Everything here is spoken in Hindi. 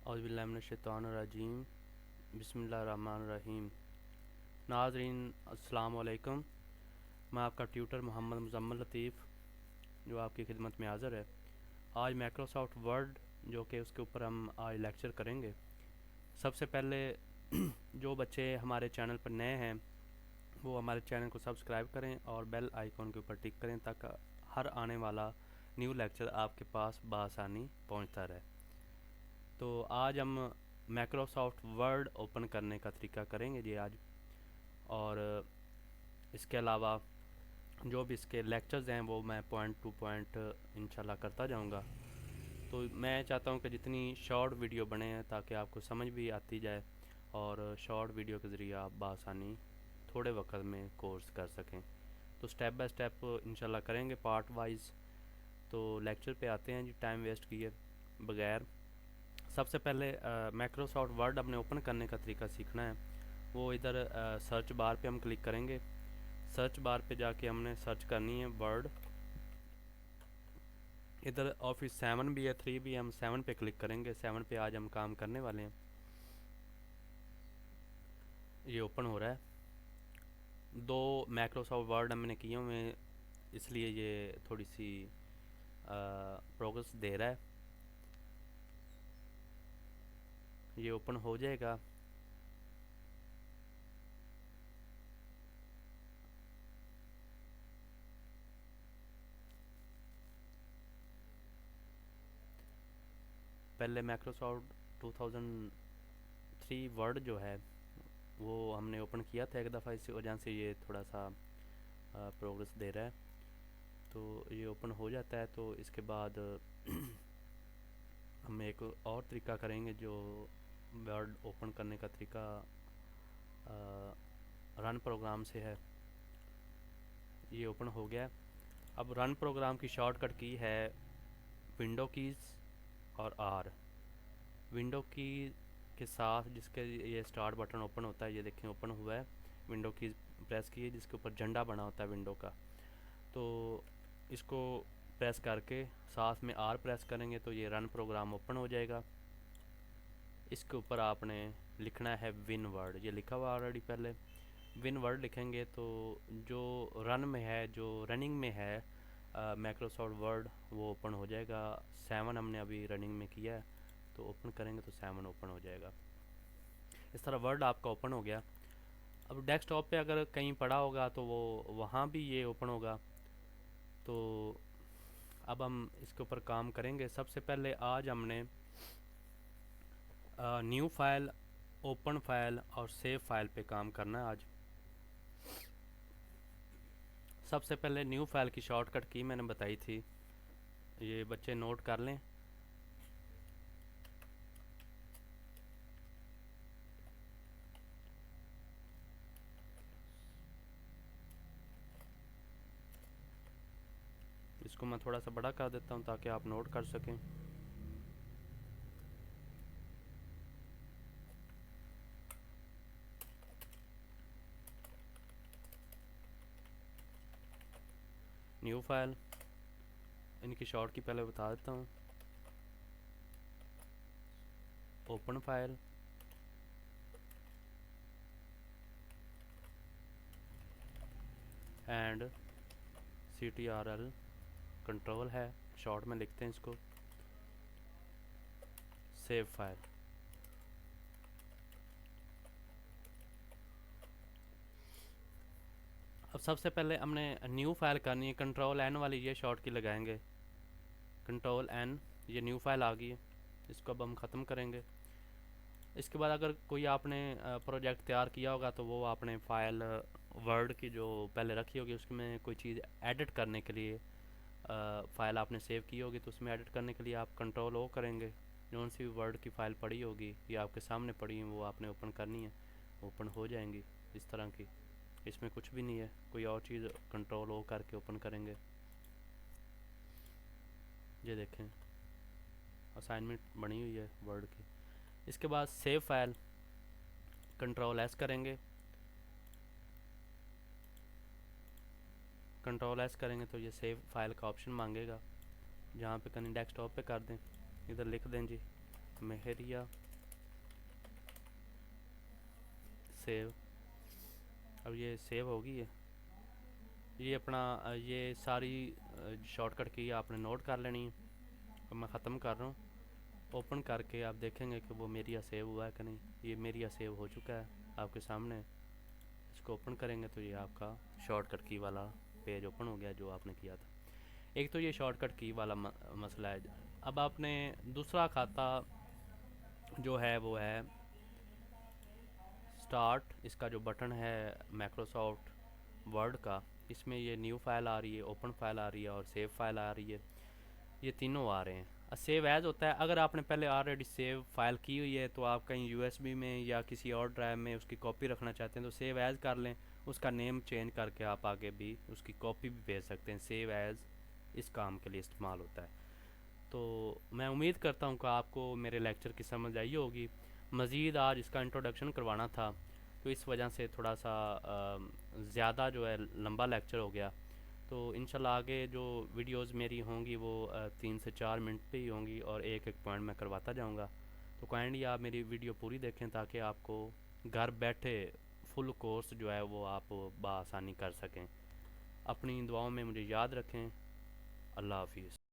औज़ुबिल्लाहिमिनश्शैतानिर्रजीम बिस्मिल्लाहिर्रहमानिर्रहीम। नाज़रीन अस्सलाम वालेकुम। मैं आपका ट्यूटर मोहम्मद मुज़म्मिल लतीफ़ जो आपकी खिदमत में हाज़िर है। आज माइक्रोसॉफ्ट वर्ड जो कि उसके ऊपर हम आज लेक्चर करेंगे। सबसे पहले जो बच्चे हमारे चैनल पर नए हैं वो हमारे चैनल को सब्सक्राइब करें और बेल आइकॉन के ऊपर टिक करें ताकि हर आने वाला न्यू लेक्चर आपके पास बआसानी पहुंचता रहे। तो आज हम माइक्रोसॉफ्ट वर्ड ओपन करने का तरीका करेंगे जी आज। और इसके अलावा जो भी इसके लेक्चर्स हैं वो मैं पॉइंट टू पॉइंट इंशाल्लाह करता जाऊंगा। तो मैं चाहता हूं कि जितनी शॉर्ट वीडियो बने हैं ताकि आपको समझ भी आती जाए और शॉर्ट वीडियो के ज़रिए आप बआसानी थोड़े वक्त में कोर्स कर सकें। तो स्टेप बाय स्टेप इंशाल्लाह करेंगे पार्ट वाइज। तो लेक्चर पे आते हैं जी, टाइम वेस्ट किए बगैर। सबसे पहले माइक्रोसॉफ्ट वर्ड अपने ओपन करने का तरीका सीखना है। वो इधर सर्च बार पे हम क्लिक करेंगे। सर्च बार पे जाके हमने सर्च करनी है वर्ड। इधर ऑफिस 7 भी है, 3 भी है, हम 7 पे क्लिक करेंगे। 7 पे आज हम काम करने वाले हैं। ये ओपन हो रहा है। 2 माइक्रोसॉफ्ट वर्ड हमने किए हुए हैं इसलिए ये थोड़ी सी प्रोग्रेस दे रहा है। ये ओपन हो जाएगा। पहले माइक्रोसॉफ्ट 2003 वर्ड जो है वो हमने ओपन किया था एक दफ़ा, इसी वजह से ये थोड़ा सा प्रोग्रेस दे रहा है। तो ये ओपन हो जाता है। तो इसके बाद हम एक और तरीका करेंगे जो वर्ड ओपन करने का तरीका रन प्रोग्राम से है। ये ओपन हो गया। अब रन प्रोग्राम की शॉर्टकट की है विंडो कीज़ और आर। विंडो की के साथ जिसके ये स्टार्ट बटन ओपन होता है, ये देखें ओपन हुआ है। विंडो की प्रेस की जिसके ऊपर झंडा बना होता है विंडो का, तो इसको प्रेस करके साथ में आर प्रेस करेंगे तो ये रन प्रोग्राम ओपन हो जाएगा। इसके ऊपर आपने लिखना है विन वर्ड। ये लिखा हुआ ऑलरेडी पहले। विन वर्ड लिखेंगे तो जो रन में है, जो रनिंग में है माइक्रोसॉफ्ट वर्ड, वो ओपन हो जाएगा। 7 हमने अभी रनिंग में किया है तो ओपन करेंगे तो 7 ओपन हो जाएगा। इस तरह वर्ड आपका ओपन हो गया। अब डेस्कटॉप पे अगर कहीं पड़ा होगा तो वो वहाँ भी ये ओपन होगा। तो अब हम इसके ऊपर काम करेंगे। सबसे पहले आज हमने न्यू फाइल, ओपन फाइल और सेव फाइल पे काम करना है आज। सबसे पहले न्यू फाइल की शॉर्टकट की मैंने बताई थी, ये बच्चे नोट कर लें। इसको मैं थोड़ा सा बड़ा कर देता हूँ ताकि आप नोट कर सकें। न्यू फाइल, इनकी शॉर्ट की पहले बता देता हूँ। Open file, and CTRL control है, शॉर्ट में लिखते हैं इसको। Save file. अब सबसे पहले हमने न्यू फाइल करनी है। कंट्रोल N वाली ये शॉर्ट की लगाएंगे। कंट्रोल N, ये न्यू फाइल आ गई है। इसको अब हम ख़त्म करेंगे। इसके बाद अगर कोई आपने प्रोजेक्ट तैयार किया होगा तो वो आपने फ़ाइल वर्ड की जो पहले रखी होगी उसमें कोई चीज़ एडिट करने के लिए फ़ाइल आपने सेव की होगी तो उसमें एडिट करने के लिए आप कंट्रोल O करेंगे। जौन सी वर्ड की फ़ाइल पड़ी होगी या आपके सामने पड़ी है वो आपने ओपन करनी है, ओपन हो जाएंगी इस तरह की। इसमें कुछ भी नहीं है, कोई और चीज़ कंट्रोल O करके ओपन करेंगे। ये देखें असाइनमेंट बनी हुई है वर्ड की। इसके बाद सेव फाइल, कंट्रोल S करेंगे। कंट्रोल S करेंगे तो ये सेव फाइल का ऑप्शन मांगेगा, जहाँ पे कहीं डेस्कटॉप पे कर दें। इधर लिख दें जी मेहरिया सेव। अब ये सेव होगी है। ये अपना ये सारी शॉर्टकट की आपने नोट कर लेनी है। अब मैं ख़त्म कर रहा हूँ। ओपन करके आप देखेंगे कि वो मेरिया सेव हुआ है कि नहीं। ये मेरिया सेव हो चुका है आपके सामने। इसको ओपन करेंगे तो ये आपका शॉर्टकट की वाला पेज ओपन हो गया जो आपने किया था। एक तो ये शॉर्टकट की वाला मसला है। अब आपने दूसरा खाता जो है वो है स्टार्ट। इसका जो बटन है माइक्रोसॉफ्ट वर्ड का, इसमें ये न्यू फाइल आ रही है, ओपन फाइल आ रही है और सेव फाइल आ रही है। ये तीनों आ रहे हैं। सेव एज होता है, अगर आपने पहले ऑलरेडी सेव फाइल की हुई है तो आप कहीं यूएसबी में या किसी और ड्राइव में उसकी कॉपी रखना चाहते हैं तो सेव एज कर लें। उसका नेम चेंज करके आप आगे भी उसकी कॉपी भी भेज सकते हैं। सेव एज इस काम के लिए इस्तेमाल होता है। तो मैं उम्मीद करता हूँ कि आपको मेरे लेक्चर की समझ आई होगी। मज़ीद आज इसका इंट्रोडक्शन करवाना था तो इस वजह से थोड़ा सा ज़्यादा जो है लंबा लेक्चर हो गया। तो इंशाल्लाह आगे जो वीडियोस मेरी होंगी वो 3 से 4 मिनट पे ही होंगी और एक एक पॉइंट मैं करवाता जाऊंगा। तो काइंडली आप मेरी वीडियो पूरी देखें ताकि आपको घर बैठे फुल कोर्स जो है वो आप बआसानी कर सकें। अपनी दुआओं में मुझे याद रखें। अल्लाह हाफिज़।